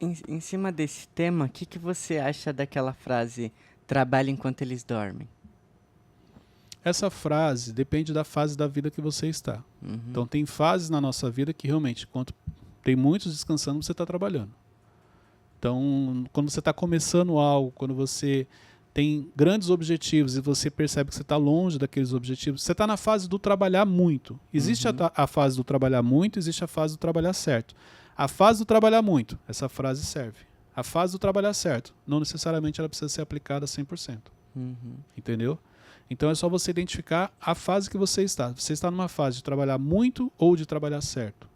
Em cima desse tema, o que você acha daquela frase, trabalhe enquanto eles dormem? Essa frase depende da fase da vida que você está. Uhum. Então tem fases na nossa vida que realmente, enquanto tem muitos descansando, você está trabalhando. Então, quando você está começando algo, quando você tem grandes objetivos e você percebe que você está longe daqueles objetivos, você está na fase do trabalhar muito. Existe a fase do trabalhar muito, existe a fase do trabalhar certo. A fase do trabalhar muito, essa frase serve. A fase do trabalhar certo, não necessariamente ela precisa ser aplicada 100%. Uhum. Entendeu? Então é só você identificar a fase que você está. Você está numa fase de trabalhar muito ou de trabalhar certo.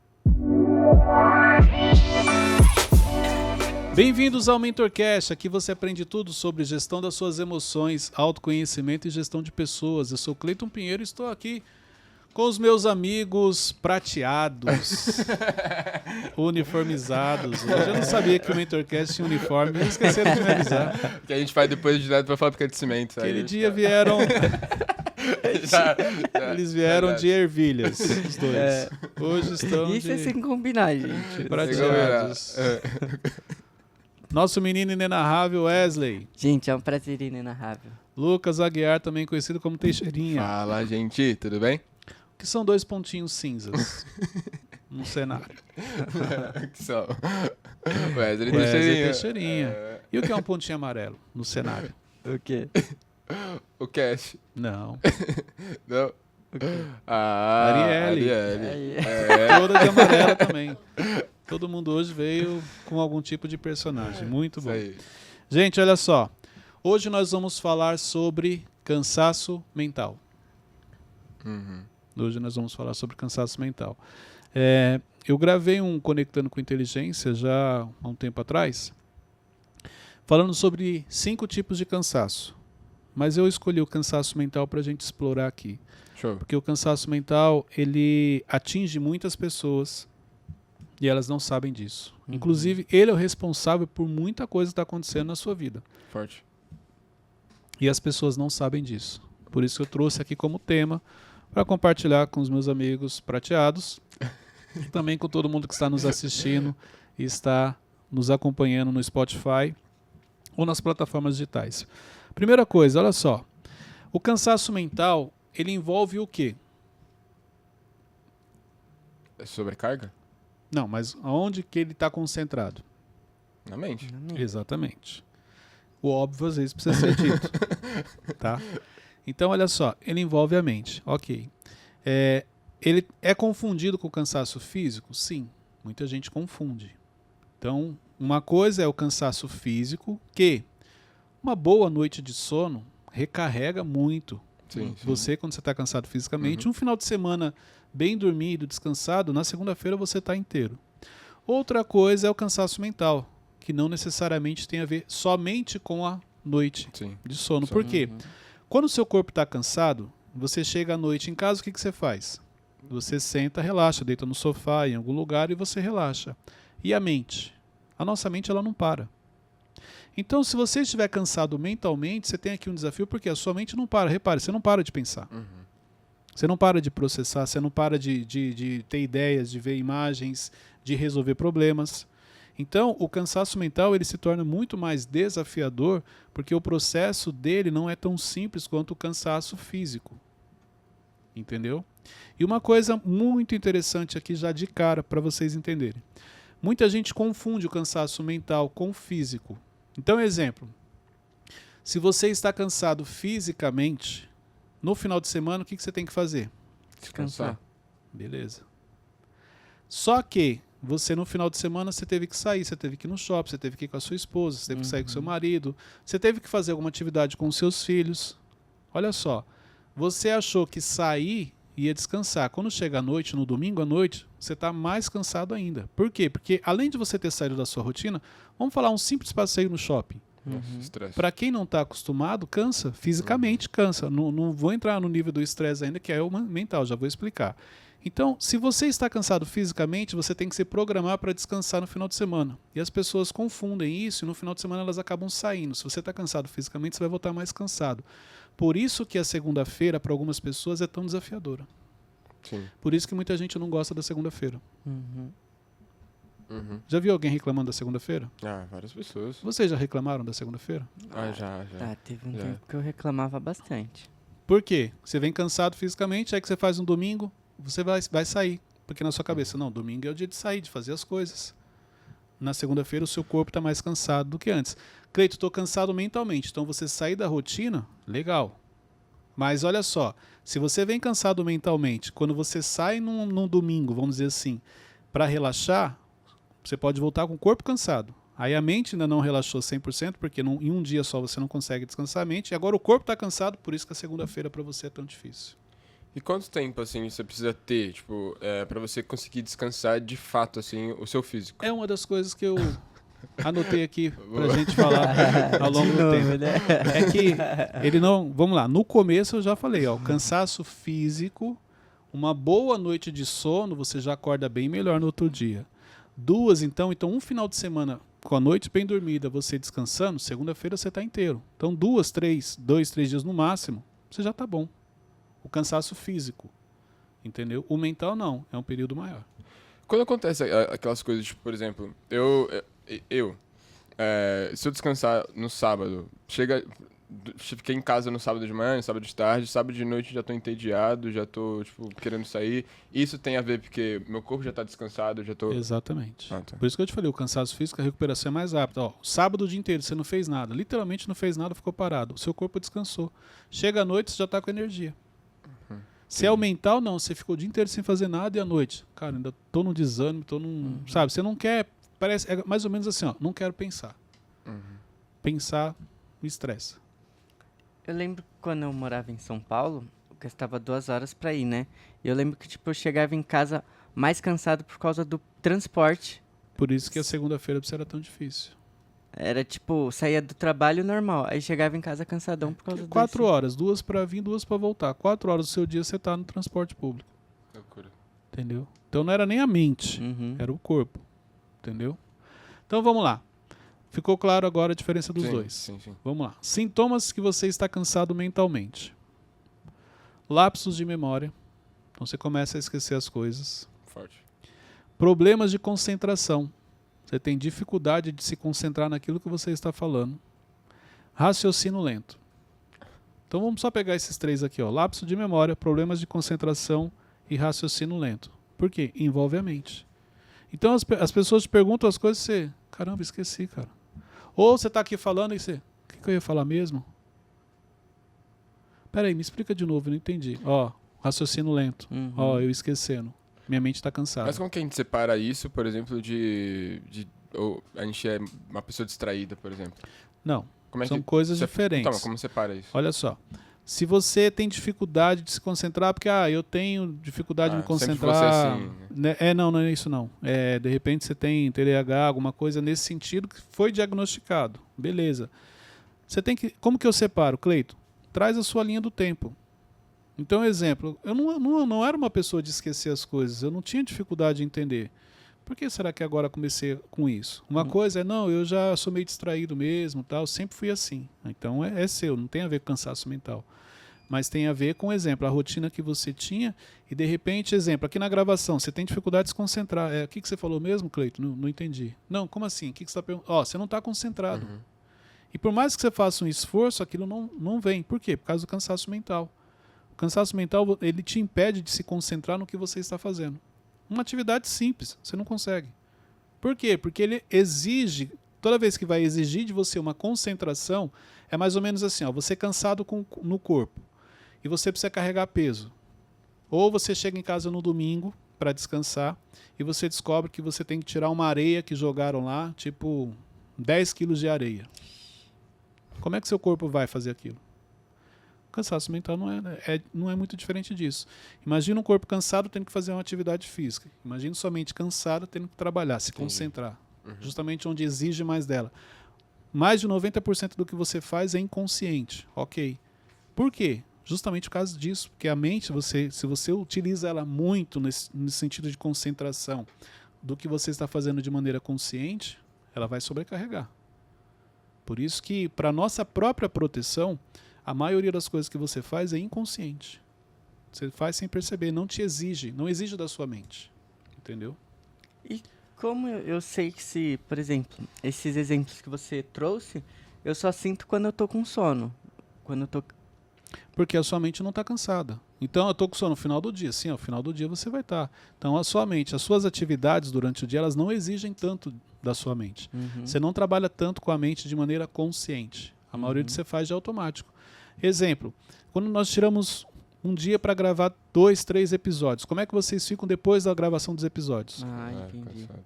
Bem-vindos ao MentorCast. Aqui você aprende tudo sobre gestão das suas emoções, autoconhecimento e gestão de pessoas. Eu sou Cleiton Pinheiro e estou aqui com os meus amigos prateados, uniformizados. Hoje eu não sabia que o MentorCast tinha uniforme, eu esqueci de me avisar. Que a gente faz depois direto pra fábrica de cimento. Aquele dia vieram... Eles vieram de ervilhas, os dois. Hoje estão Isso é sem combinar, gente. prateados. Nosso menino inenarrável Wesley. Gente, é um prazer inenarrável. Lucas Aguiar, também conhecido como Teixeirinha. Fala, gente, tudo bem? Que são dois pontinhos cinzas no cenário. Que são? Wesley Wesley Teixeirinha. Teixeirinha. E o que é um pontinho amarelo no cenário? O quê? O Cash. Não. Não. O quê? Ah, Arielle. Aí. Toda de amarela também. Todo mundo hoje veio com algum tipo de personagem. Muito Isso bom. aí. Gente, olha só. Hoje nós vamos falar sobre cansaço mental. Uhum. Hoje nós vamos falar sobre cansaço mental. Eu gravei um Conectando com Inteligência já há um tempo atrás, falando sobre 5 tipos de cansaço. Mas eu escolhi o cansaço mental para a gente explorar aqui. Show. Porque o cansaço mental, ele atinge muitas pessoas e elas não sabem disso. Inclusive, ele é o responsável por muita coisa que está acontecendo na sua vida. Forte. E as pessoas não sabem disso. Por isso que eu trouxe aqui como tema para compartilhar com os meus amigos prateados e também com todo mundo que está nos assistindo e está nos acompanhando no Spotify ou nas plataformas digitais. Primeira coisa, olha só. O cansaço mental, ele envolve o quê? É sobrecarga? Não, mas aonde que ele está concentrado? Na mente. Exatamente. O óbvio às vezes precisa ser dito. Tá? Então, olha só, ele envolve a mente. Ok. Ele é confundido com o cansaço físico? Sim, muita gente confunde. Então, uma coisa é o cansaço físico, que uma boa noite de sono recarrega muito. Sim. Você, quando você está cansado fisicamente, um final de semana bem dormido, descansado, na segunda-feira você está inteiro. Outra coisa é o cansaço mental, que não necessariamente tem a ver somente com a noite Sim. de sono. Por quê? Quando o seu corpo está cansado, você chega à noite em casa, o que você faz? Você senta, relaxa, deita no sofá, em algum lugar e você relaxa. E a mente? A nossa mente ela não para. Então, se você estiver cansado mentalmente, você tem aqui um desafio, porque a sua mente não para. Repare, você não para de pensar. Você não para de processar, você não para de ter ideias, de ver imagens, de resolver problemas. Então, o cansaço mental ele se torna muito mais desafiador, porque o processo dele não é tão simples quanto o cansaço físico. Entendeu? E uma coisa muito interessante aqui já de cara, para vocês entenderem. Muita gente confunde o cansaço mental com o físico. Então, exemplo. Se você está cansado fisicamente, no final de semana, o que você tem que fazer? Descansar. Beleza. Só que você no final de semana você teve que sair, você teve que ir no shopping, você teve que ir com a sua esposa, você teve que sair com o seu marido, você teve que fazer alguma atividade com os seus filhos. Olha só, você achou que sair ia descansar. Quando chega à noite, no domingo à noite, você está mais cansado ainda. Por quê? Porque além de você ter saído da sua rotina, vamos falar um simples passeio no shopping. Estresse. Para quem não está acostumado, cansa, fisicamente cansa. Não vou entrar no nível do estresse ainda, que é o mental, já vou explicar. Então, se você está cansado fisicamente, você tem que se programar para descansar no final de semana. E as pessoas confundem isso e no final de semana elas acabam saindo. Se você está cansado fisicamente, você vai voltar mais cansado. Por isso que a segunda-feira, para algumas pessoas, é tão desafiadora. Sim. Por isso que muita gente não gosta da segunda-feira. Uhum. Já viu alguém reclamando da segunda-feira? Ah, várias pessoas. Vocês já reclamaram da segunda-feira? Ah, já. Ah, teve um Já. tempo que eu reclamava bastante. Por quê? Você vem cansado fisicamente, aí que você faz um domingo, você vai sair. Porque na sua cabeça, não, domingo é o dia de sair, de fazer as coisas. Na segunda-feira o seu corpo está mais cansado do que antes. Cleito, estou cansado mentalmente. Então você sair da rotina, legal. Mas olha só, se você vem cansado mentalmente, quando você sai num domingo, vamos dizer assim, para relaxar, você pode voltar com o corpo cansado. Aí a mente ainda não relaxou 100%, porque em um dia só você não consegue descansar a mente. E agora o corpo está cansado, por isso que a segunda-feira para você é tão difícil. E quanto tempo, assim, você precisa ter, tipo, pra você conseguir descansar de fato, assim, o seu físico? É uma das coisas que eu anotei aqui pra gente falar ao longo De do novo, tempo. né? É que ele não... Vamos lá, no começo eu já falei, ó, cansaço físico, uma boa noite de sono, você já acorda bem melhor no outro dia. Então um final de semana com a noite bem dormida, você descansando, segunda-feira você está inteiro. Então 2, 3 dias no máximo, você já está bom. O cansaço físico, entendeu? O mental não, é um período maior. Quando acontece aquelas coisas, tipo, por exemplo, se eu descansar no sábado, fiquei em casa no sábado de manhã, no sábado de tarde, sábado de noite já tô entediado, já tô, tipo, querendo sair. Isso tem a ver porque meu corpo já tá descansado, já tô... Exatamente. Ah, tá. Por isso que eu te falei, o cansaço físico, a recuperação é mais rápida. Ó, sábado o dia inteiro você não fez nada, literalmente não fez nada, ficou parado. O seu corpo descansou. Chega à noite, você já tá com energia. Se é o mental, não. Você ficou o dia inteiro sem fazer nada e à noite, cara, ainda tô num desânimo, sabe, você não quer, parece, é mais ou menos assim, ó, não quero pensar. Pensar me estressa. Eu lembro que quando eu morava em São Paulo, eu gastava 2 horas pra ir, né? E eu lembro que, tipo, eu chegava em casa mais cansado por causa do transporte. Por isso que a segunda-feira pra você era tão difícil. Era, tipo, saía do trabalho normal, aí chegava em casa cansadão por causa 4 desse... horas, 2 pra vir, 2 pra voltar. 4 horas do seu dia você tá no transporte público. Loucura. Entendeu? Então não era nem a mente, Uhum. era o corpo. Entendeu? Então vamos lá. Ficou claro agora a diferença dos dois. Sim. Vamos lá. Sintomas que você está cansado mentalmente. Lapsos de memória. Então você começa a esquecer as coisas. Forte. Problemas de concentração. Você tem dificuldade de se concentrar naquilo que você está falando. Raciocínio lento. Então vamos só pegar esses 3 aqui, ó. Lapso de memória, problemas de concentração e raciocínio lento. Por quê? Envolve a mente. Então as pessoas te perguntam as coisas e você... Caramba, esqueci, cara. Ou você está aqui falando e você... O que eu ia falar mesmo? Peraí, me explica de novo, eu não entendi. Ó, raciocínio lento. Uhum. Ó, eu esquecendo. Minha mente está cansada. Mas como que a gente separa isso, por exemplo, ou a gente é uma pessoa distraída, por exemplo? Não, Como é são que coisas você... diferentes. Então, como separa isso? Olha só. Se você tem dificuldade de se concentrar, porque eu tenho dificuldade de me concentrar. Sempre você assim, né? Não é isso não. De repente você tem TDAH, alguma coisa nesse sentido que foi diagnosticado. Beleza. Você tem que. Como que eu separo, Cleito? Traz a sua linha do tempo. Então, exemplo, eu não era uma pessoa de esquecer as coisas, eu não tinha dificuldade de entender. Por que será que agora comecei com isso? Uma coisa é, não, eu já sou meio distraído mesmo, tal, sempre fui assim. Então é seu, não tem a ver com cansaço mental. Mas tem a ver com, exemplo, a rotina que você tinha e de repente, exemplo, aqui na gravação, você tem dificuldade de se concentrar. O que você falou mesmo, Cleito? Não entendi. Não, como assim? O que você está perguntando? Você não está concentrado. E por mais que você faça um esforço, aquilo não vem. Por quê? Por causa do cansaço mental. O cansaço mental, ele te impede de se concentrar no que você está fazendo. Uma atividade simples, você não consegue. Por quê? Porque ele exige, toda vez que vai exigir de você uma concentração, é mais ou menos assim, ó, você cansado no corpo e você precisa carregar peso. Ou você chega em casa no domingo para descansar e você descobre que você tem que tirar uma areia que jogaram lá, tipo 10 quilos de areia. Como é que seu corpo vai fazer aquilo? Cansaço mental não é muito diferente disso. Imagina um corpo cansado tendo que fazer uma atividade física. Imagina sua mente cansada tendo que trabalhar, se concentrar. Justamente onde exige mais dela. Mais de 90% do que você faz é inconsciente. Ok. Por quê? Justamente por causa disso. Porque a mente, se você utiliza ela muito nesse sentido de concentração do que você está fazendo de maneira consciente, ela vai sobrecarregar. Por isso que, para nossa própria proteção, a maioria das coisas que você faz é inconsciente. Você faz sem perceber, não exige da sua mente. Entendeu? E Como eu sei que se, por exemplo, esses exemplos que você trouxe, eu só sinto quando eu tô com sono. Quando eu tô... Porque a sua mente não está cansada. Então, eu estou com sono no final do dia. Sim, ao final do dia você vai estar. Então, a sua mente, as suas atividades durante o dia, elas não exigem tanto da sua mente. Você não trabalha tanto com a mente de maneira consciente. A maioria de você faz de automático. Exemplo, quando nós tiramos um dia para gravar 2, 3 episódios, como é que vocês ficam depois da gravação dos episódios? Ah, entendi. Cansado.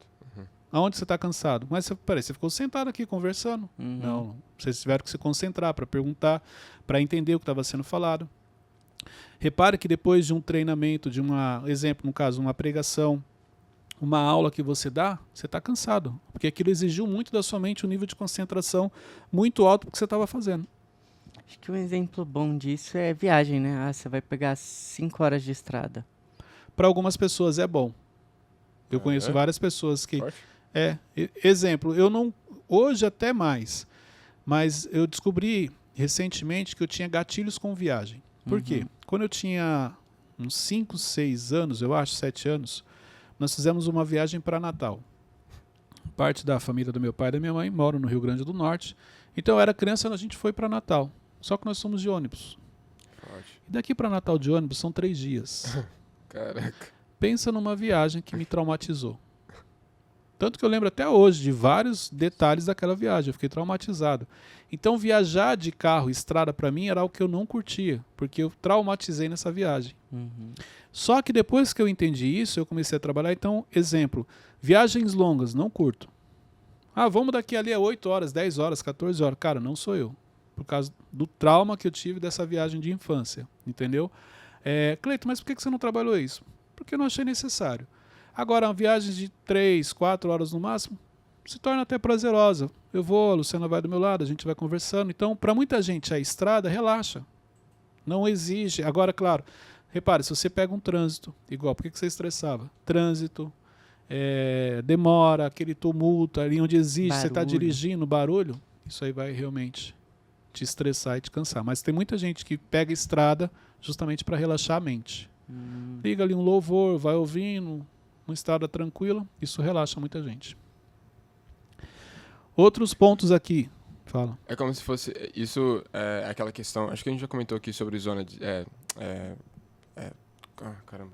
Aonde você está cansado? Mas você ficou sentado aqui conversando. Não, vocês tiveram que se concentrar para perguntar, para entender o que estava sendo falado. Repare que depois de um treinamento, exemplo, no caso, uma pregação, uma aula que você dá, você está cansado. Porque aquilo exigiu muito da sua mente, um nível de concentração muito alto porque você estava fazendo. Acho que um exemplo bom disso é viagem, né? Ah, você vai pegar 5 horas de estrada. Para algumas pessoas é bom. Eu conheço várias pessoas que... exemplo, eu não... Hoje até mais. Mas eu descobri recentemente que eu tinha gatilhos com viagem. Por quê? Quando eu tinha uns 5, 6 anos, eu acho, 7 anos, nós fizemos uma viagem para Natal. Parte da família do meu pai e da minha mãe moram no Rio Grande do Norte. Então eu era criança e a gente foi para Natal. Só que nós fomos de ônibus. E daqui para Natal de ônibus são 3 dias. Caraca. Pensa numa viagem que me traumatizou. Tanto que eu lembro até hoje de vários detalhes daquela viagem. Eu fiquei traumatizado. Então viajar de carro, estrada, para mim era algo que eu não curtia. Porque eu traumatizei nessa viagem. Só que depois que eu entendi isso, eu comecei a trabalhar. Então, exemplo, viagens longas, não curto. Ah, vamos daqui ali a 8 horas, 10 horas, 14 horas. Cara, não sou eu. Por causa do trauma que eu tive dessa viagem de infância. Entendeu? Cleiton, mas por que você não trabalhou isso? Porque eu não achei necessário. Agora, uma viagem de 3, 4 horas no máximo, se torna até prazerosa. Eu vou, a Luciana vai do meu lado, a gente vai conversando. Então, para muita gente, a estrada relaxa. Não exige. Agora, claro, repare, se você pega um trânsito, igual, por que você estressava? Trânsito, demora, aquele tumulto ali onde exige, você está dirigindo, barulho, isso aí vai realmente te estressar e te cansar. Mas tem muita gente que pega estrada justamente para relaxar a mente. Liga ali um louvor, vai ouvindo, uma estrada tranquila, isso relaxa muita gente. Outros pontos aqui, fala. É como se fosse, isso é aquela questão, acho que a gente já comentou aqui sobre zona de, caramba,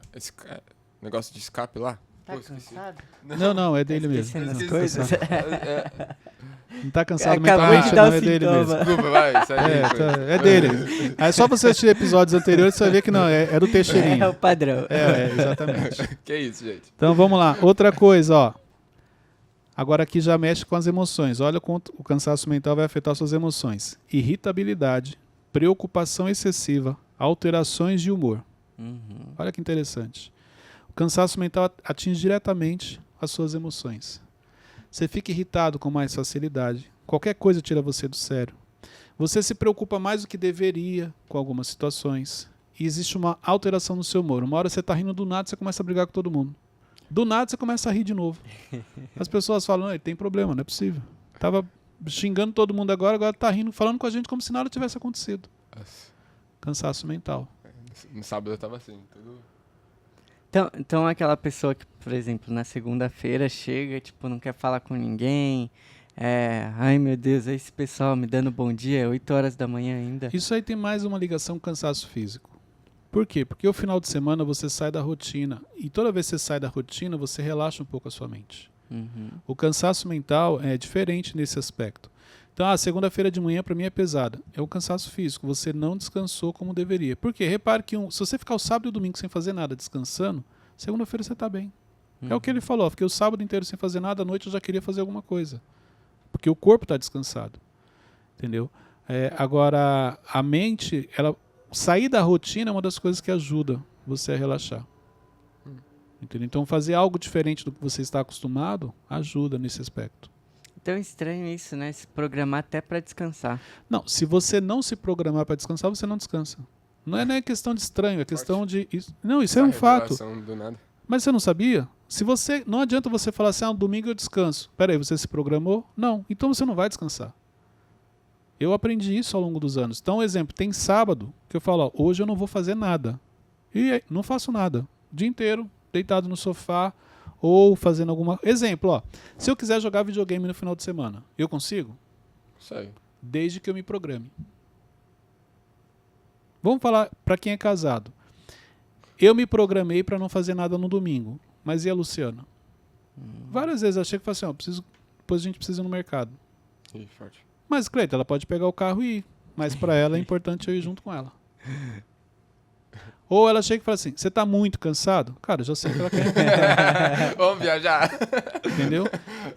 negócio de escape lá. Tá cansado? Não, é dele mesmo. Esquecendo as coisas. Não tá cansado Acabou mentalmente, de dar não, o é dele sintoma. mesmo. Desculpa, vai, isso aí. É dele. Aí só você assistir episódios anteriores, você vai ver que não, é do Teixeirinho. É o padrão. Exatamente. Que isso, gente. Então vamos lá. Outra coisa, ó. Agora aqui já mexe com as emoções. Olha quanto o cansaço mental vai afetar suas emoções. Irritabilidade, preocupação excessiva, alterações de humor. Olha que interessante. O cansaço mental atinge diretamente as suas emoções. Você fica irritado com mais facilidade. Qualquer coisa tira você do sério. Você se preocupa mais do que deveria com algumas situações. E existe uma alteração no seu humor. Uma hora você está rindo do nada, você começa a brigar com todo mundo. Do nada você começa a rir de novo. As pessoas falam, ele tem problema, não é possível. Tava xingando todo mundo agora está rindo, falando com a gente como se nada tivesse acontecido. Nossa. Cansaço mental. No sábado eu tava assim, tudo... Então aquela pessoa que, por exemplo, na segunda-feira chega, tipo, não quer falar com ninguém. Ai meu Deus, esse pessoal me dando bom dia, 8 horas da manhã ainda. Isso aí tem mais uma ligação com cansaço físico. Por quê? Porque o final de semana você sai da rotina. E toda vez que você sai da rotina, você relaxa um pouco a sua mente. O cansaço mental é diferente nesse aspecto. Então, a segunda-feira de manhã para mim é pesada. É o cansaço físico. Você não descansou como deveria. Por quê? Repare que se você ficar o sábado e o domingo sem fazer nada, descansando, segunda-feira você está bem. É o que ele falou. Fiquei o sábado inteiro sem fazer nada, à noite eu já queria fazer alguma coisa. Porque o corpo está descansado. Entendeu? Agora, a mente, sair da rotina é uma das coisas que ajuda você a relaxar. Entendeu? Então, fazer algo diferente do que você está acostumado ajuda nesse aspecto. Tão estranho isso, né? Se programar até para descansar. Não, se você não se programar para descansar, você não descansa. Não é questão de estranho, é questão de... Não, isso é um fato. Do nada. Mas você não sabia? Não adianta você falar assim, domingo eu descanso. Peraí, você se programou? Não, então você não vai descansar. Eu aprendi isso ao longo dos anos. Então, exemplo, tem sábado que eu falo, hoje eu não vou fazer nada. E não faço nada. O dia inteiro, deitado no sofá, ou fazendo alguma... Exemplo, ó. Se eu quiser jogar videogame no final de semana, eu consigo? Sei. Desde que eu me programe. Vamos falar para quem é casado. Eu me programei para não fazer nada no domingo. Mas e a Luciana? Várias vezes eu achei que assim, ó, depois a gente precisa ir no mercado. Ih, forte. Mas, Cleita, ela pode pegar o carro e ir. Mas para ela é importante eu ir junto com ela. Ou ela chega e fala assim, você tá muito cansado? Cara, eu já sei que ela quer. Vamos viajar. Entendeu?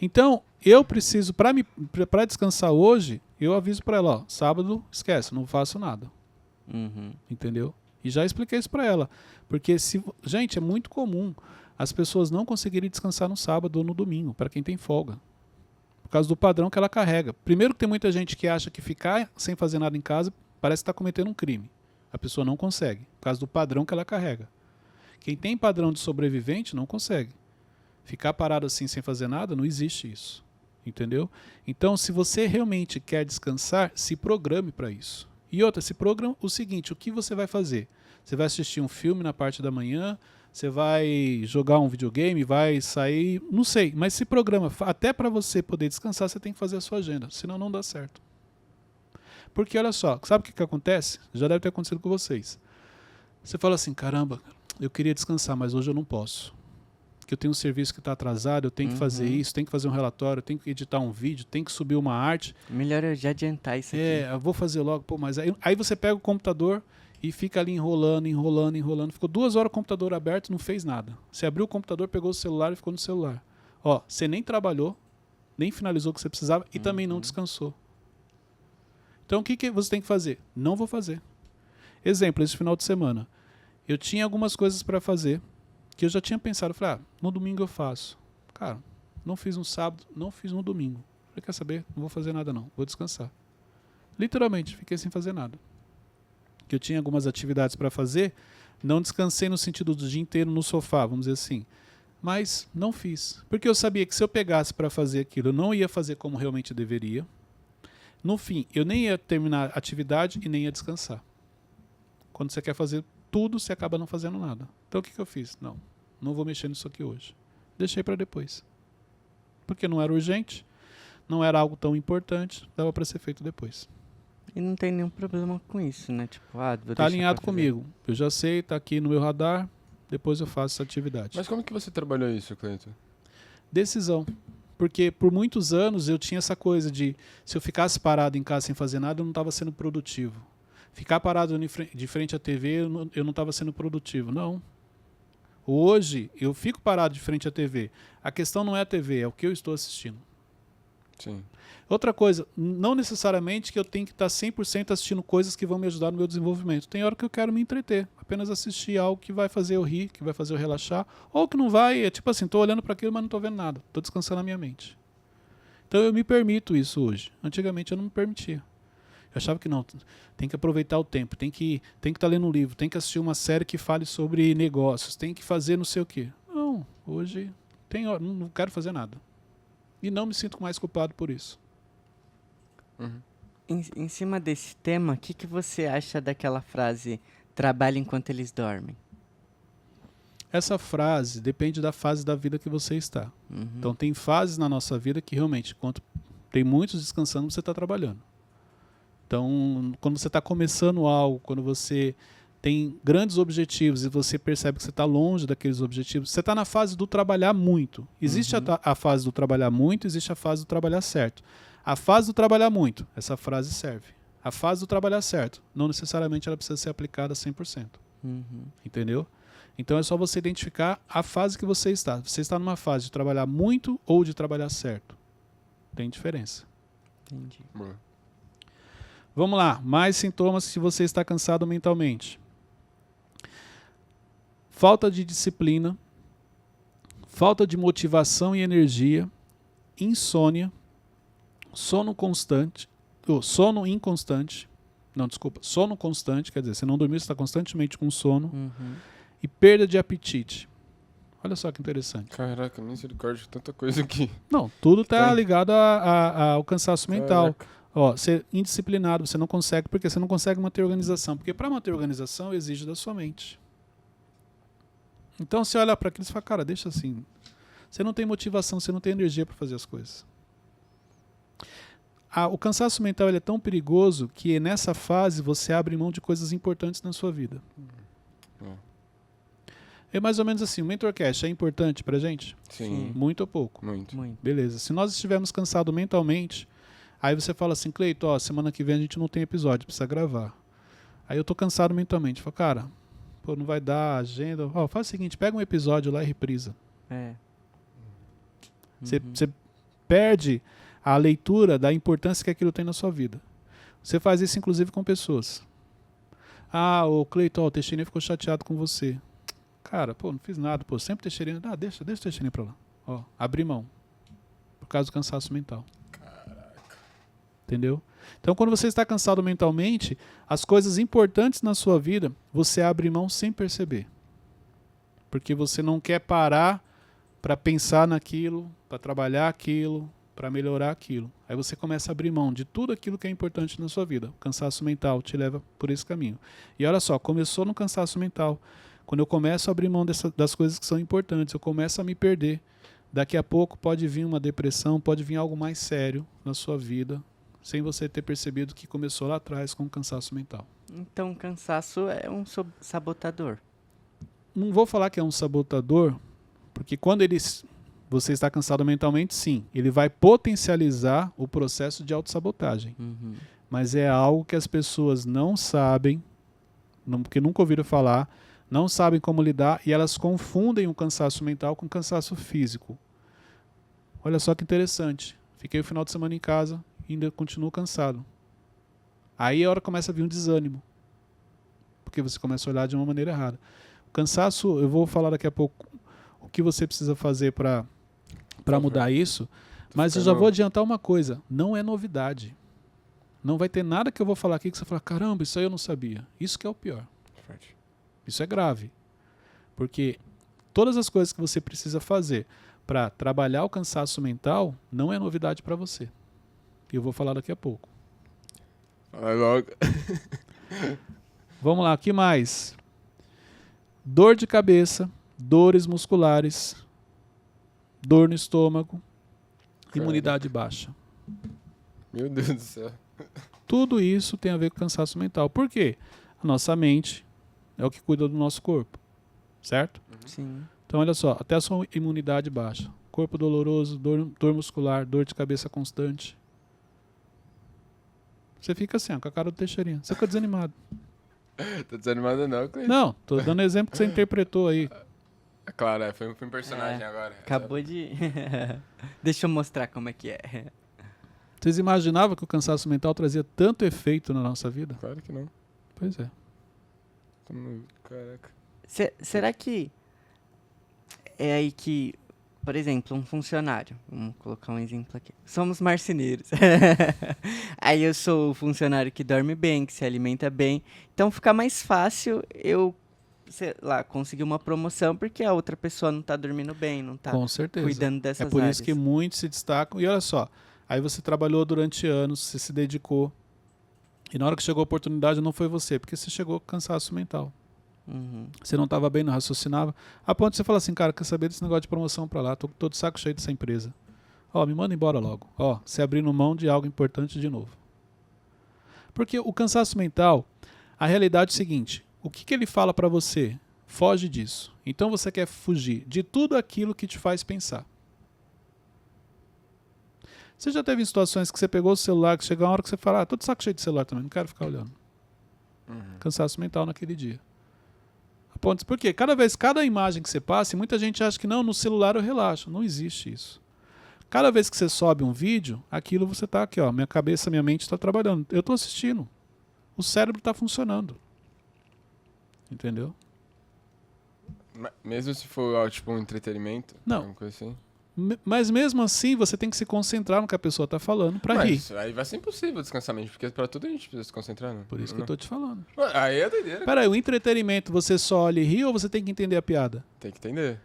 Então, eu preciso, para descansar hoje, eu aviso para ela, ó, sábado, esquece, não faço nada. Uhum. Entendeu? E já expliquei isso para ela. Porque, gente, é muito comum as pessoas não conseguirem descansar no sábado ou no domingo, para quem tem folga. Por causa do padrão que ela carrega. Primeiro que tem muita gente que acha que ficar sem fazer nada em casa parece estar cometendo um crime. A pessoa não consegue, por causa do padrão que ela carrega. Quem tem padrão de sobrevivente não consegue. Ficar parado assim sem fazer nada, não existe isso. Entendeu? Então, se você realmente quer descansar, se programe para isso. E outra, se programa o seguinte, o que você vai fazer? Você vai assistir um filme na parte da manhã, você vai jogar um videogame, vai sair, não sei, mas se programa. Até para você poder descansar, você tem que fazer a sua agenda, senão não dá certo. Porque olha só, sabe o que acontece? Já deve ter acontecido com vocês. Você fala assim, caramba, eu queria descansar, mas hoje eu não posso. Porque eu tenho um serviço que está atrasado, eu tenho que fazer isso, tenho que fazer um relatório, eu tenho que editar um vídeo, tenho que subir uma arte. Melhor eu já adiantar isso aqui. Eu vou fazer logo, pô, mas aí você pega o computador e fica ali enrolando. Ficou 2 horas o computador aberto e não fez nada. Você abriu o computador, pegou o celular e ficou no celular. Ó, você nem trabalhou, nem finalizou o que você precisava e também não descansou. Então o que você tem que fazer? Não vou fazer. Exemplo, esse final de semana. Eu tinha algumas coisas para fazer que eu já tinha pensado. Falei, no domingo eu faço. Cara, não fiz no sábado, não fiz no domingo. Falei, quer saber? Não vou fazer nada não, vou descansar. Literalmente, fiquei sem fazer nada. Que eu tinha algumas atividades para fazer, não descansei no sentido do dia inteiro no sofá, vamos dizer assim. Mas não fiz. Porque eu sabia que se eu pegasse para fazer aquilo, eu não ia fazer como realmente deveria. No fim, eu nem ia terminar a atividade e nem ia descansar. Quando você quer fazer tudo, você acaba não fazendo nada. Então o que eu fiz? Não vou mexer nisso aqui hoje. Deixei para depois. Porque não era urgente, não era algo tão importante, dava para ser feito depois. E não tem nenhum problema com isso, né? Tipo, vou Tá deixar alinhado pra fazer. comigo. Eu já sei, tá aqui no meu radar, depois eu faço essa atividade. Mas como que você trabalhou isso, Cleiton? Decisão. Porque por muitos anos eu tinha essa coisa de, se eu ficasse parado em casa sem fazer nada, eu não estava sendo produtivo. Ficar parado de frente à TV, eu não estava sendo produtivo. Não. Hoje, eu fico parado de frente à TV. A questão não é a TV, é o que eu estou assistindo. Sim. Outra coisa, não necessariamente que eu tenho que estar 100% assistindo coisas que vão me ajudar no meu desenvolvimento. Tem hora que eu quero me entreter, apenas assistir algo que vai fazer eu rir, que vai fazer eu relaxar, ou que não vai, é tipo assim, estou olhando para aquilo, mas não estou vendo nada, estou descansando a minha mente. Então eu me permito isso hoje. Antigamente eu não me permitia. Eu achava que não, tem que aproveitar o tempo, tem que estar lendo um livro, tem que assistir uma série que fale sobre negócios, tem que fazer não sei o quê. Não, hoje não quero fazer nada. E não me sinto mais culpado por isso. Uhum. Em cima desse tema, o que você acha daquela frase, trabalhe enquanto eles dormem? Essa frase depende da fase da vida que você está. Uhum. Então tem fases na nossa vida que realmente, quando tem muitos descansando, você está trabalhando. Então, quando você está começando algo, quando você tem grandes objetivos e você percebe que você está longe daqueles objetivos, você está na fase do trabalhar muito. Existe a fase do trabalhar muito, existe a fase do trabalhar certo. A fase do trabalhar muito, essa frase serve. A fase do trabalhar certo, não necessariamente ela precisa ser aplicada 100%. Uhum. Entendeu? Então é só você identificar a fase que você está. Você está numa fase de trabalhar muito ou de trabalhar certo. Tem diferença. Entendi. Boa. Vamos lá, mais sintomas se você está cansado mentalmente. Falta de disciplina, falta de motivação e energia, insônia, sono inconstante, sono constante, quer dizer, você não dormiu, você está constantemente com sono, e perda de apetite. Olha só que interessante. Caraca, misericórdia, tanta coisa aqui. Não, tudo está Tem. ligado ao cansaço mental. Caraca. Ó, ser indisciplinado, você não consegue, porque você não consegue manter organização. Porque para manter organização exige da sua mente. Então você olha para aquilo e fala, cara, deixa assim. você não tem motivação, você não tem energia para fazer as coisas. O cansaço mental ele é tão perigoso que nessa fase você abre mão de coisas importantes na sua vida. É mais ou menos assim, o Mentorcast é importante pra gente? Sim. Muito ou pouco? Muito. Beleza. Se nós estivermos cansados mentalmente, aí você fala assim, Cleito, ó, semana que vem a gente não tem episódio, precisa gravar. Aí eu tô cansado mentalmente. Falo, cara, pô, não vai dar agenda. Ó, faz o seguinte, pega um episódio lá e reprisa. Você perde a leitura da importância que aquilo tem na sua vida. Você faz isso inclusive com pessoas. Ô Cleito, o Teixeirinha ficou chateado com você. Cara, pô, não fiz nada, pô, sempre Teixeirinha. Deixa o Teixeirinha pra lá. Ó, abri mão. Por causa do cansaço mental. Caraca. Entendeu? Então, quando você está cansado mentalmente, as coisas importantes na sua vida, você abre mão sem perceber. Porque você não quer parar para pensar naquilo, para trabalhar aquilo, para melhorar aquilo. Aí você começa a abrir mão de tudo aquilo que é importante na sua vida. O cansaço mental te leva por esse caminho. E olha só, começou no cansaço mental. Quando eu começo a abrir mão das coisas que são importantes, eu começo a me perder. Daqui a pouco pode vir uma depressão, pode vir algo mais sério na sua vida, sem você ter percebido que começou lá atrás com o cansaço mental. Então, cansaço é um sabotador. Não vou falar que é um sabotador, porque quando você está cansado mentalmente, sim, ele vai potencializar o processo de autossabotagem. Mas é algo que as pessoas não sabem, porque nunca ouviram falar, não sabem como lidar e elas confundem o cansaço mental com o cansaço físico. Olha só que interessante. Fiquei o final de semana em casa e ainda continuo cansado. Aí a hora começa a vir um desânimo. Porque você começa a olhar de uma maneira errada. O cansaço, eu vou falar daqui a pouco o que você precisa fazer para mudar isso, mas eu já vou adiantar uma coisa, não é novidade. Não vai ter nada que eu vou falar aqui que você fala, caramba, isso aí eu não sabia. Isso que é o pior. Isso é grave. Porque todas as coisas que você precisa fazer para trabalhar o cansaço mental não é novidade para você. E eu vou falar daqui a pouco. Vai logo. Vamos lá, o que mais? Dor de cabeça, dores musculares, dor no estômago, imunidade baixa. Meu Deus do céu. Tudo isso tem a ver com cansaço mental. Por quê? A nossa mente é o que cuida do nosso corpo, certo? Sim. Então, olha só, até a sua imunidade baixa. Corpo doloroso, dor muscular, dor de cabeça constante. Você fica assim, ó, com a cara do Teixeirinha. Você fica desanimado. Tô desanimado não, Cleiton. Não, tô dando exemplo que você interpretou aí. Claro, foi um personagem agora. Acabou de... Deixa eu mostrar como é que é. Vocês imaginavam que o cansaço mental trazia tanto efeito na nossa vida? Claro que não. Pois é. Caraca. Será que é aí que, por exemplo, um funcionário, vamos colocar um exemplo aqui, somos marceneiros. Aí eu sou o funcionário que dorme bem, que se alimenta bem, então fica mais fácil eu, sei lá, conseguir uma promoção porque a outra pessoa não está dormindo bem, não está Com certeza. cuidando dessas É por áreas. isso que muitos se destacam. E olha só, aí você trabalhou durante anos, você se dedicou, e na hora que chegou a oportunidade não foi você, porque você chegou com cansaço mental. Você não estava bem, não raciocinava. A ponto de você falar assim, cara, quer saber desse negócio de promoção para lá? Tô todo saco cheio dessa empresa. Ó, me manda embora logo. Ó, você abrindo mão de algo importante de novo. Porque o cansaço mental, a realidade é o seguinte, o que ele fala para você? Foge disso. Então você quer fugir de tudo aquilo que te faz pensar. Você já teve situações que você pegou o celular, que chega uma hora que você fala, tô de saco cheio de celular também, não quero ficar olhando. Cansaço mental naquele dia. Por quê? Cada imagem que você passa, e muita gente acha que não, no celular eu relaxo. Não existe isso. Cada vez que você sobe um vídeo, aquilo você está aqui, ó, minha cabeça, minha mente está trabalhando. Eu estou assistindo. O cérebro está funcionando. Entendeu? Mesmo se for tipo um entretenimento? Não. Alguma coisa assim? Mas mesmo assim, você tem que se concentrar no que a pessoa está falando para rir. Aí vai ser impossível descansar mente, porque para tudo a gente precisa se concentrar, né? Por isso que eu estou te falando. Aí é doideira. Peraí, o entretenimento, você só olha e ri ou você tem que entender a piada? Tem que entender.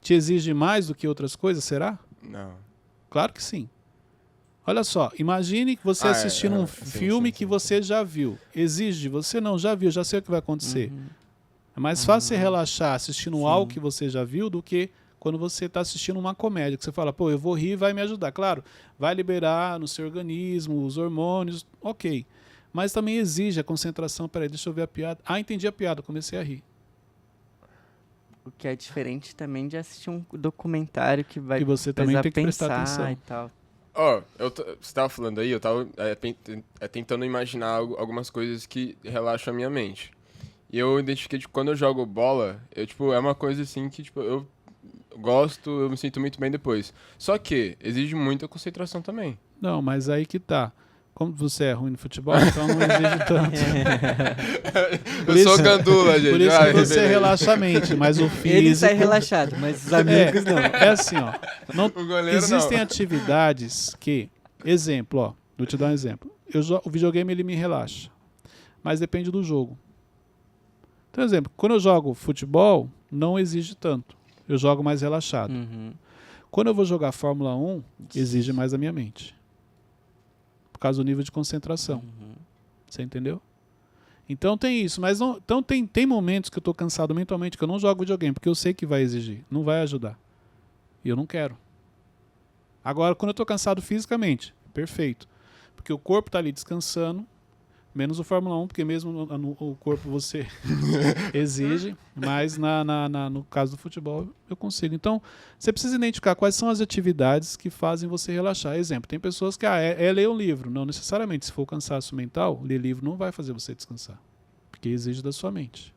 Te exige mais do que outras coisas, será? Não. Claro que sim. Olha só, imagine que você assistindo um filme que você já viu. Exige de você? Não, já viu, já sei o que vai acontecer. É mais fácil você relaxar assistindo algo que você já viu do que quando você está assistindo uma comédia, que você fala, pô, eu vou rir, vai me ajudar. Claro, vai liberar no seu organismo os hormônios, ok. Mas também exige a concentração. Peraí, deixa eu ver a piada. Ah, entendi a piada, comecei a rir. O que é diferente também de assistir um documentário que vai E você também precisar tem que prestar pensar atenção. e tal. Ó, você tava falando aí, eu tava tentando imaginar algumas coisas que relaxam a minha mente. E eu identifiquei que quando eu jogo bola, é uma coisa assim que, eu gosto, eu me sinto muito bem depois. Só que exige muita concentração também. Não, mas aí que tá. Como você é ruim no futebol, então não exige tanto. Por Eu sou isso- gandula, gente. Por isso Ai, que você beleza. relaxa a mente, mas o físico... Ele sai relaxado, mas os amigos não. É assim, ó. O goleiro Existem não. atividades que... Exemplo, ó. Vou te dar um exemplo. O videogame, ele me relaxa. Mas depende do jogo. Então, exemplo, quando eu jogo futebol, não exige tanto. Eu jogo mais relaxado. Uhum. Quando eu vou jogar Fórmula 1, exige mais a minha mente. Por causa do nível de concentração. Uhum. Você entendeu? Então tem isso. Mas não, então tem momentos que eu estou cansado mentalmente, que eu não jogo videogame, porque eu sei que vai exigir. Não vai ajudar. E eu não quero. Agora, quando eu estou cansado fisicamente, perfeito. Porque o corpo está ali descansando, menos o Fórmula 1, porque mesmo o corpo você exige, mas no caso do futebol eu consigo. Então, você precisa identificar quais são as atividades que fazem você relaxar. Exemplo, tem pessoas que é ler um livro. Não necessariamente, se for cansaço mental, ler livro não vai fazer você descansar, porque exige da sua mente.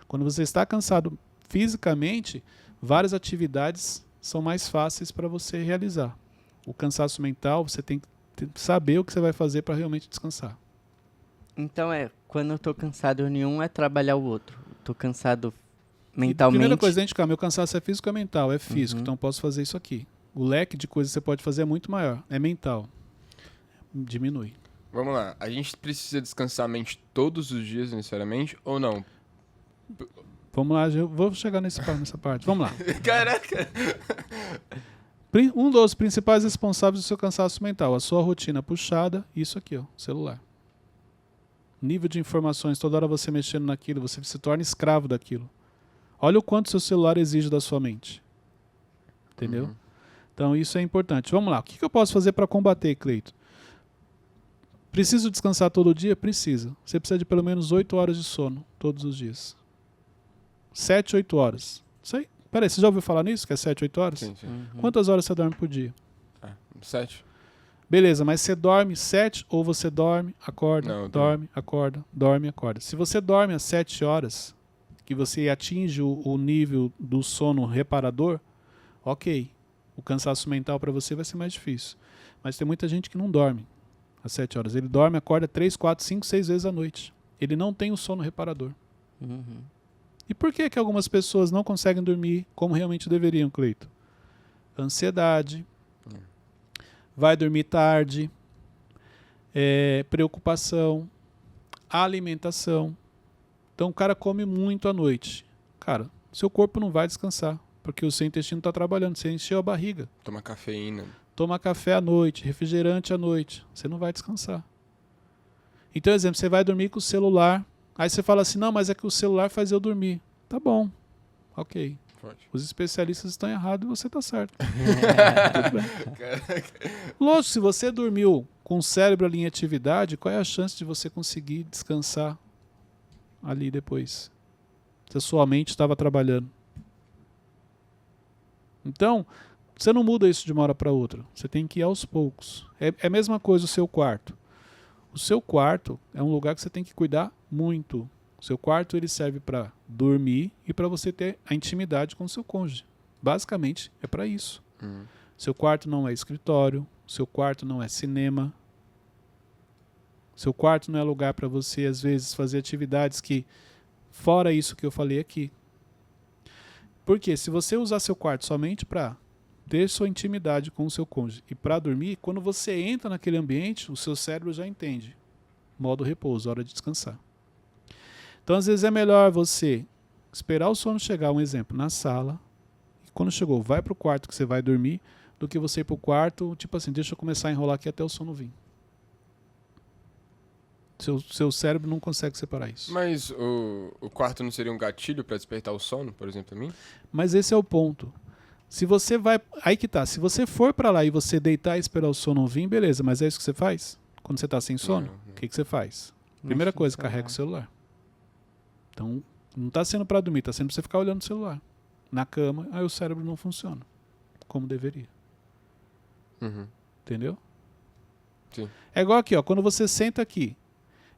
Quando você está cansado fisicamente, várias atividades são mais fáceis para você realizar. O cansaço mental, você tem que saber o que você vai fazer para realmente descansar. Então quando eu tô cansado, nenhum é trabalhar o outro. Tô cansado E mentalmente. primeira coisa, identificar, meu cansaço é físico ou é mental? É físico, Uhum. então posso fazer isso aqui. O leque de coisas que você pode fazer é muito maior. É mental. Diminui. Vamos lá. A gente precisa descansar a mente todos os dias, necessariamente, ou não? Vamos lá, eu vou chegar nessa parte. Vamos lá. Caraca! Um dos principais responsáveis do seu cansaço mental, a sua rotina puxada, isso aqui, ó, celular. Nível de informações, toda hora você mexendo naquilo, você se torna escravo daquilo. Olha o quanto seu celular exige da sua mente. Entendeu? Uhum. Então isso é importante. Vamos lá, o que eu posso fazer para combater, Cleito? Preciso descansar todo dia? Precisa. Você precisa de pelo menos 8 horas de sono todos os dias. 7, 8 horas. Isso aí. Peraí, você já ouviu falar nisso, que é 7, 8 horas? Sim, sim. Uhum. Quantas horas você dorme por dia? 7. Beleza, mas você dorme 7 ou você dorme, acorda, Não, eu dorme, acorda, dorme, acorda. Se você dorme às 7 horas, que você atinge o nível do sono reparador, ok. O cansaço mental para você vai ser mais difícil. Mas tem muita gente que não dorme às 7 horas. Ele dorme, acorda 3, 4, 5, 6 vezes à noite. Ele não tem o sono reparador. Uhum. E por que que algumas pessoas não conseguem dormir como realmente deveriam, Cleito? Ansiedade, vai dormir tarde, preocupação, alimentação. Então o cara come muito à noite. Cara, seu corpo não vai descansar, porque o seu intestino está trabalhando, você encheu a barriga. Toma cafeína. Toma café à noite, refrigerante à noite, você não vai descansar. Então, exemplo, você vai dormir com o celular, aí você fala assim, não, mas é que o celular faz eu dormir. Tá bom, ok. Forte. Os especialistas estão errados e você está certo. Tudo bem. Lógico, se você dormiu com o cérebro ali em atividade, qual é a chance de você conseguir descansar ali depois? Se a sua mente estava trabalhando. Então, você não muda isso de uma hora para outra. Você tem que ir aos poucos. É a mesma coisa o seu quarto. O seu quarto é um lugar que você tem que cuidar muito. O seu quarto ele serve para dormir e para você ter a intimidade com o seu cônjuge. Basicamente é para isso. Seu quarto não é escritório, seu quarto não é cinema. Seu quarto não é lugar para você às vezes fazer atividades que fora isso que eu falei aqui. Porque se você usar seu quarto somente para ter sua intimidade com o seu cônjuge e para dormir, quando você entra naquele ambiente, o seu cérebro já entende. Modo repouso, hora de descansar. Então, às vezes é melhor você esperar o sono chegar, um exemplo, na sala, e quando chegou, vai para o quarto que você vai dormir, do que você ir para o quarto, tipo assim, deixa eu começar a enrolar aqui até o sono vir. Seu cérebro não consegue separar isso. Mas o quarto não seria um gatilho pra despertar o sono, por exemplo, a mim? Mas esse é o ponto. Se você vai... Aí que tá. Se você for para lá e você deitar e esperar o sono vir, beleza. Mas é isso que você faz? Quando você tá sem sono? Não. O que você faz? Primeira Mexe no coisa, carrega o celular. Então, não tá sendo para dormir, tá sendo para você ficar olhando o celular. Na cama, aí o cérebro não funciona como deveria. Uhum. Entendeu? Sim. É igual aqui, ó, quando você senta aqui.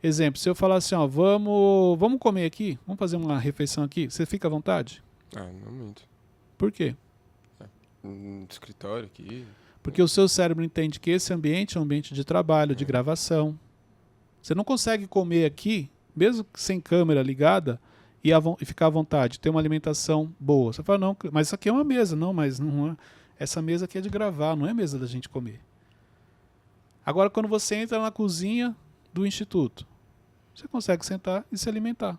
Exemplo, se eu falar assim, ó, vamos comer aqui, vamos fazer uma refeição aqui, você fica à vontade? Ah, não muito. Por quê? Escritório aqui. Porque o seu cérebro entende que esse ambiente é um ambiente de trabalho, de gravação. Você não consegue comer aqui, mesmo que sem câmera ligada, e ficar à vontade, ter uma alimentação boa. Você fala, não, mas isso aqui é uma mesa. Não, mas não é. Essa mesa aqui é de gravar, não é mesa da gente comer. Agora, quando você entra na cozinha do instituto, você consegue sentar e se alimentar.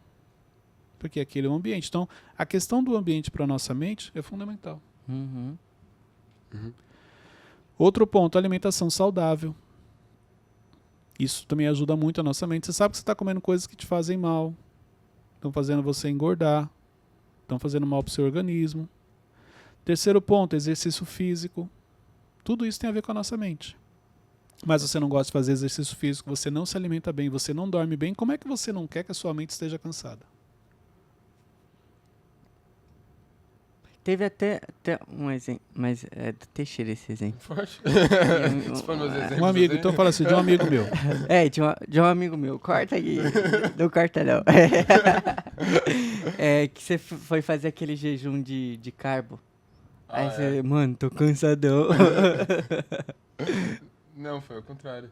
Porque aquele é o ambiente. Então, a questão do ambiente para a nossa mente é fundamental. Uhum. Outro ponto, alimentação saudável. Isso também ajuda muito a nossa mente. Você sabe que você está comendo coisas que te fazem mal, estão fazendo você engordar, estão fazendo mal para o seu organismo. Terceiro ponto, exercício físico. Tudo isso tem a ver com a nossa mente. Mas você não gosta de fazer exercício físico, você não se alimenta bem, você não dorme bem, como é que você não quer que a sua mente esteja cansada? Teve até um exemplo, mas é do Teixeira esse exemplo. Forte. um- Esse foi meus exemplos, Um amigo, assim. então fala assim, de um amigo meu. É, de um amigo meu. Corta aqui. Não corta, não. É que você foi fazer aquele jejum de carbo. Ah, Aí é. você, mano, tô cansadão. Não, foi ao contrário.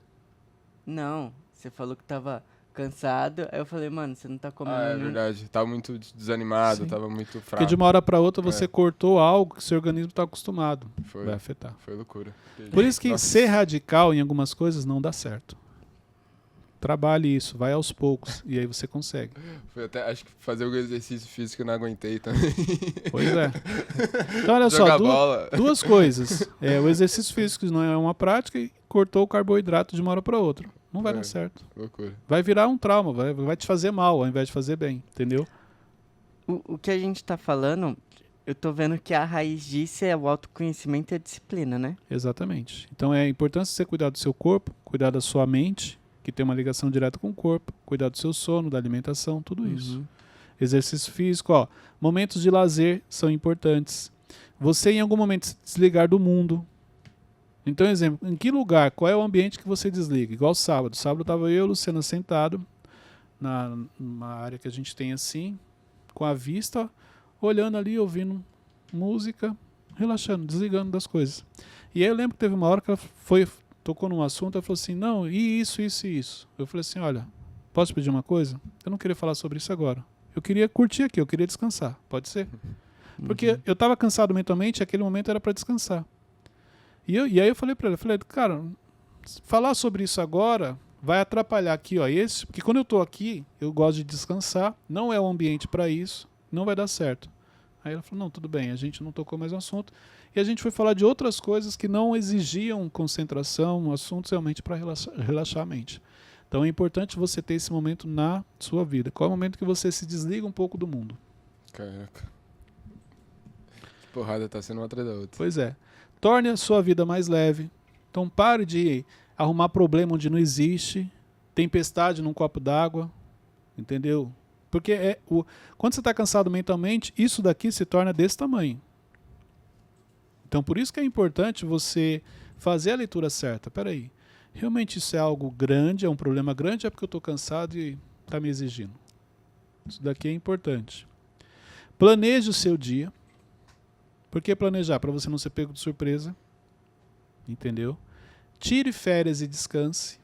Não, você falou que tava cansado. Aí eu falei, mano, você não tá comendo Ah, é nenhum- verdade. Tava muito desanimado, Sim. tava muito fraco. Porque de uma hora para outra você É. cortou algo que seu organismo está acostumado. Foi, Vai afetar. foi loucura. Por isso que Nossa, ser radical em algumas coisas não dá certo. Trabalhe isso, vai aos poucos e aí você consegue. Foi até, acho que fazer o exercício físico eu não aguentei também. Pois é. Então olha só, Jogar bola. duas coisas. O exercício físico não é uma prática e cortou o carboidrato de uma hora para outra. Não vai É. dar certo. Loucura. Vai virar um trauma, vai te fazer mal ao invés de fazer bem, entendeu? O que a gente tá falando, eu tô vendo que a raiz disso é o autoconhecimento e a disciplina, né? Exatamente. Então é importante você cuidar do seu corpo, cuidar da sua mente, que tem uma ligação direta com o corpo, cuidar do seu sono, da alimentação, tudo isso. Uhum. Exercício físico, ó. Momentos de lazer são importantes. Você em algum momento se desligar do mundo. Então, exemplo, em que lugar, qual é o ambiente que você desliga? Igual sábado. Sábado estava eu e a Luciana sentado numa área que a gente tem assim, com a vista, olhando ali, ouvindo música, relaxando, desligando das coisas. E aí eu lembro que teve uma hora que ela tocou num assunto, ela falou assim, não, e isso, isso e isso. Eu falei assim, olha, posso te pedir uma coisa? Eu não queria falar sobre isso agora. Eu queria curtir aqui, eu queria descansar. Pode ser? Porque eu estava cansado mentalmente e aquele momento era para descansar. E aí eu falei para ela, cara, falar sobre isso agora vai atrapalhar aqui, ó, porque quando eu estou aqui, eu gosto de descansar, não é o ambiente para isso, não vai dar certo. Aí ela falou, não, tudo bem, a gente não tocou mais no assunto. E a gente foi falar de outras coisas que não exigiam concentração, assuntos realmente para relaxar a mente. Então é importante você ter esse momento na sua vida. Qual é o momento que você se desliga um pouco do mundo? Caraca. Que porrada, tá sendo uma atrás da outra. Pois é. Torne a sua vida mais leve. Então pare de arrumar problema onde não existe. Tempestade num copo d'água. Entendeu? Porque quando você está cansado mentalmente, isso daqui se torna desse tamanho. Então por isso que é importante você fazer a leitura certa. Peraí, realmente isso é algo grande, é um problema grande, é porque eu estou cansado e está me exigindo. Isso daqui é importante. Planeje o seu dia. Por que planejar? Para você não ser pego de surpresa. Entendeu? Tire férias e descanse.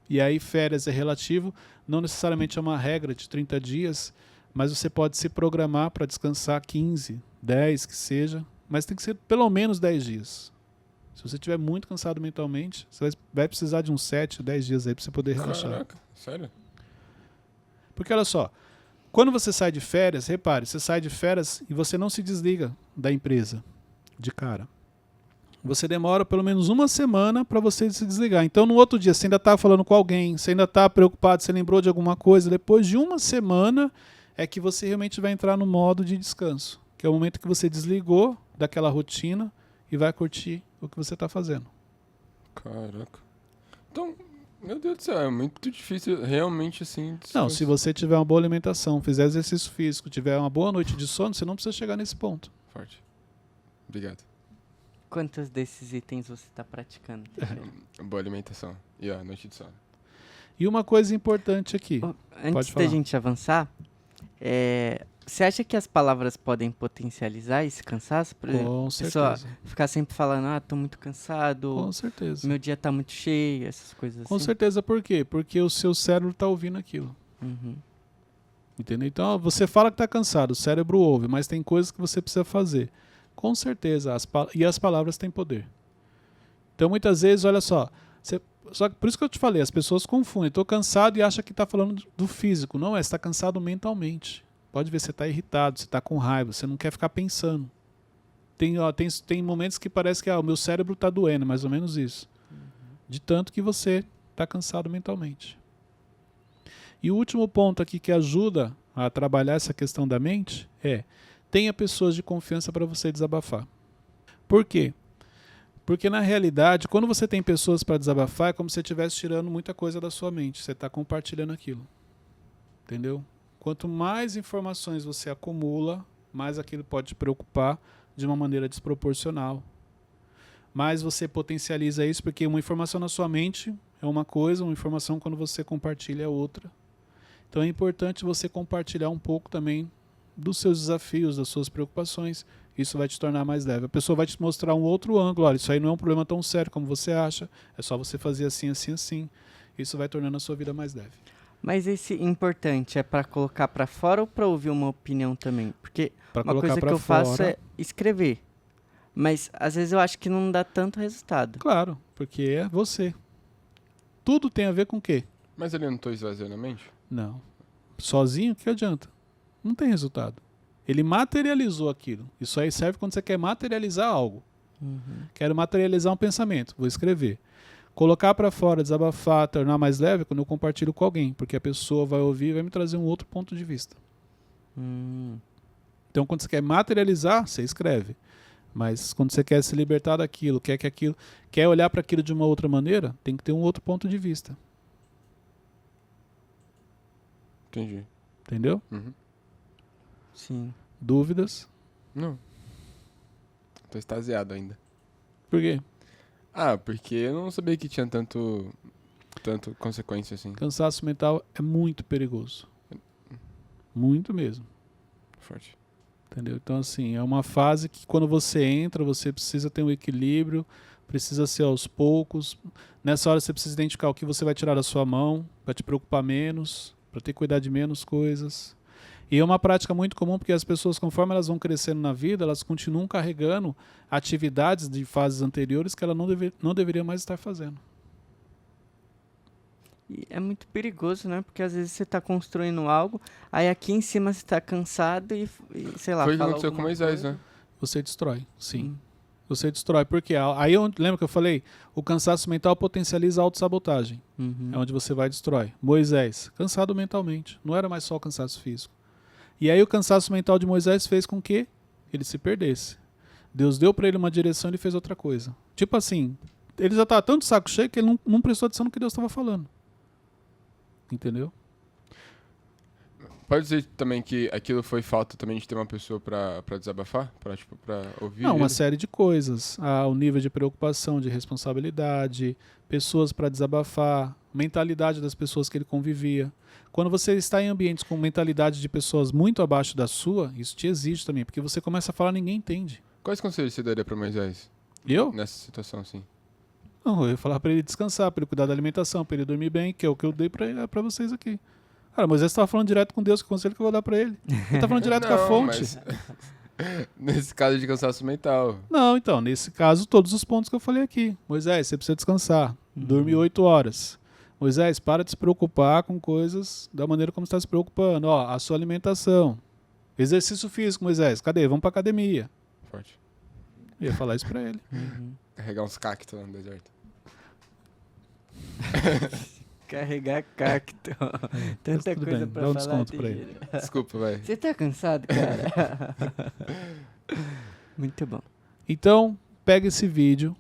E aí férias é relativo, não necessariamente é uma regra de 30 dias, mas você pode se programar para descansar 15, 10, que seja, mas tem que ser pelo menos 10 dias. Se você estiver muito cansado mentalmente, você vai precisar de uns 7, 10 dias aí para você poder relaxar. Caraca, sério? Porque olha só, quando você sai de férias, repare, você sai de férias e você não se desliga da empresa de cara. Você demora pelo menos uma semana para você se desligar. Então, no outro dia, você ainda está falando com alguém, você ainda está preocupado, você lembrou de alguma coisa. Depois de uma semana é que você realmente vai entrar no modo de descanso, que é o momento que você desligou daquela rotina e vai curtir o que você está fazendo. Caraca. Então, meu Deus do céu, é muito difícil realmente assim. Não, se você tiver uma boa alimentação, fizer exercício físico, tiver uma boa noite de sono, você não precisa chegar nesse ponto. Forte. Obrigado. Quantos desses itens você está praticando? Teixeira? Boa alimentação. E a noite de sono. E uma coisa importante aqui. Antes da falar. gente avançar, você acha que as palavras podem potencializar esse cansaço? Por exemplo, Com a pessoa certeza. ficar sempre falando, tô muito cansado, Com certeza. meu dia tá muito cheio, essas coisas Com assim. certeza, por quê? Porque o seu cérebro está ouvindo aquilo. Uhum. Entendeu? Então, você fala que está cansado, o cérebro ouve, mas tem coisas que você precisa fazer. Com certeza. E as palavras têm poder. Então, muitas vezes, olha só. Só que por isso que eu te falei, as pessoas confundem. Estou cansado e acham que está falando do físico. Não é, você está cansado mentalmente. Pode ver, você está irritado, você está com raiva, você não quer ficar pensando. Tem momentos que parece que o meu cérebro está doendo, mais ou menos isso. De tanto que você está cansado mentalmente. E o último ponto aqui que ajuda a trabalhar essa questão da mente é: tenha pessoas de confiança para você desabafar. Por quê? Porque na realidade, quando você tem pessoas para desabafar, é como se você estivesse tirando muita coisa da sua mente. Você está compartilhando aquilo. Entendeu? Quanto mais informações você acumula, mais aquilo pode te preocupar de uma maneira desproporcional. Mais você potencializa isso, porque uma informação na sua mente é uma coisa, uma informação quando você compartilha é outra. Então é importante você compartilhar um pouco também dos seus desafios, das suas preocupações. Isso vai te tornar mais leve. A pessoa vai te mostrar um outro ângulo. Olha, isso aí não é um problema tão sério como você acha. É só você fazer assim, assim, assim. Isso vai tornando a sua vida mais leve. Mas esse importante é para colocar para fora ou para ouvir uma opinião também? Porque Pra uma colocar coisa pra que eu faço fora. é escrever. Mas às vezes eu acho que não dá tanto resultado. Claro, porque é você. Tudo tem a ver com o quê? Mas ele não estou esvaziando a mente? Não. Sozinho, o que adianta? Não tem resultado. Ele materializou aquilo. Isso aí serve quando você quer materializar algo. Uhum. Quero materializar um pensamento, vou escrever. Colocar para fora, desabafar, tornar mais leve quando eu compartilho com alguém, porque a pessoa vai ouvir e vai me trazer um outro ponto de vista. Então, quando você quer materializar, você escreve. Mas quando você quer se libertar daquilo, quer olhar para aquilo de uma outra maneira, tem que ter um outro ponto de vista. Entendi. Entendeu? Uhum. Sim. Dúvidas? Não. Tô extasiado ainda. Por quê? Ah, porque eu não sabia que tinha tanto consequência assim. Cansaço mental é muito perigoso. Muito mesmo. Forte. Entendeu? Então, assim, é uma fase que quando você entra, você precisa ter um equilíbrio, precisa ser aos poucos. Nessa hora você precisa identificar o que você vai tirar da sua mão, para te preocupar menos, para ter que cuidar de menos coisas. E é uma prática muito comum porque as pessoas, conforme elas vão crescendo na vida, elas continuam carregando atividades de fases anteriores que ela não deveria mais estar fazendo. E é muito perigoso, né? Porque às vezes você tá construindo algo, aí aqui em cima você tá cansado e sei lá, Foi o que fala aconteceu com alguma Moisés, coisa. né? Você destrói, sim. Você destrói, porque aí lembra que eu falei, o cansaço mental potencializa a autossabotagem. Uhum. É onde você vai e destrói. Moisés, cansado mentalmente, não era mais só o cansaço físico. E aí o cansaço mental de Moisés fez com que ele se perdesse. Deus deu para ele uma direção e ele fez outra coisa. Tipo assim, ele já estava tanto saco cheio que ele não prestou atenção no que Deus estava falando. Entendeu? Pode dizer também que aquilo foi falta também de ter uma pessoa pra desabafar? Pra ouvir Não, uma ele? série de coisas. O nível de preocupação, de responsabilidade, pessoas para desabafar, mentalidade das pessoas que ele convivia. Quando você está em ambientes com mentalidade de pessoas muito abaixo da sua, isso te exige também, porque você começa a falar e ninguém entende. Quais conselhos você daria pra Moisés Eu? nessa situação assim? Não, eu ia falar para ele descansar, para ele cuidar da alimentação, para ele dormir bem, que é o que eu dei para vocês aqui. Cara, Moisés estava falando direto com Deus, que conselho que eu vou dar para ele? Ele tá falando direto com a Não, fonte. mas nesse caso de cansaço mental. Não, então, nesse caso, todos os pontos que eu falei aqui. Moisés, você precisa descansar. Dormir 8 horas. Moisés, para de se preocupar com coisas da maneira como você está se preocupando. Ó, a sua alimentação. Exercício físico, Moisés. Cadê? Vamos para academia. Forte. Eu ia falar isso para ele. Carregar uns cactos lá no deserto. Descarregar cacto. Tanta tudo coisa bem, pra dá um falar. desconto pra Teixeira. Desculpa, vai. Você tá cansado, cara? Muito bom. Então, pega esse vídeo.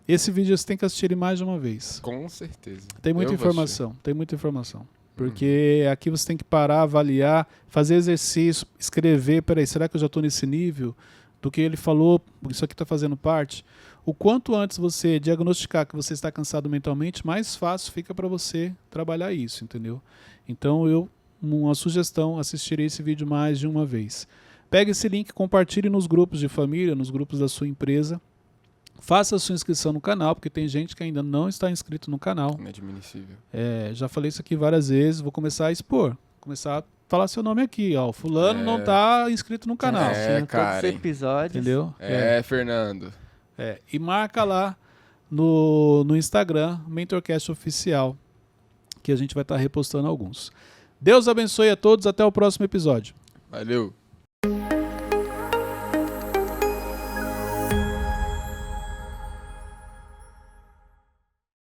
Esse vídeo você tem que assistir ele mais de uma vez. Com certeza. Tem muita Eu vou informação, tem muita informação. Porque aqui você tem que parar, avaliar, fazer exercício, escrever, peraí, será que eu já estou nesse nível? Do que ele falou, isso aqui está fazendo parte. O quanto antes você diagnosticar que você está cansado mentalmente, mais fácil fica para você trabalhar isso, entendeu? Então, uma sugestão, assistir esse vídeo mais de uma vez. Pega esse link, compartilhe nos grupos de família, nos grupos da sua empresa. Faça a sua inscrição no canal, porque tem gente que ainda não está inscrito no canal. Inadmissível. Já falei isso aqui várias vezes, vou começar a expor. Começar a falar seu nome aqui, ó. Fulano não está inscrito no canal. É, cara, Todos os hein? episódios. Entendeu? Fernando. E marca lá no Instagram, MentorCast Oficial, que a gente vai estar repostando alguns. Deus abençoe a todos, até o próximo episódio. Valeu.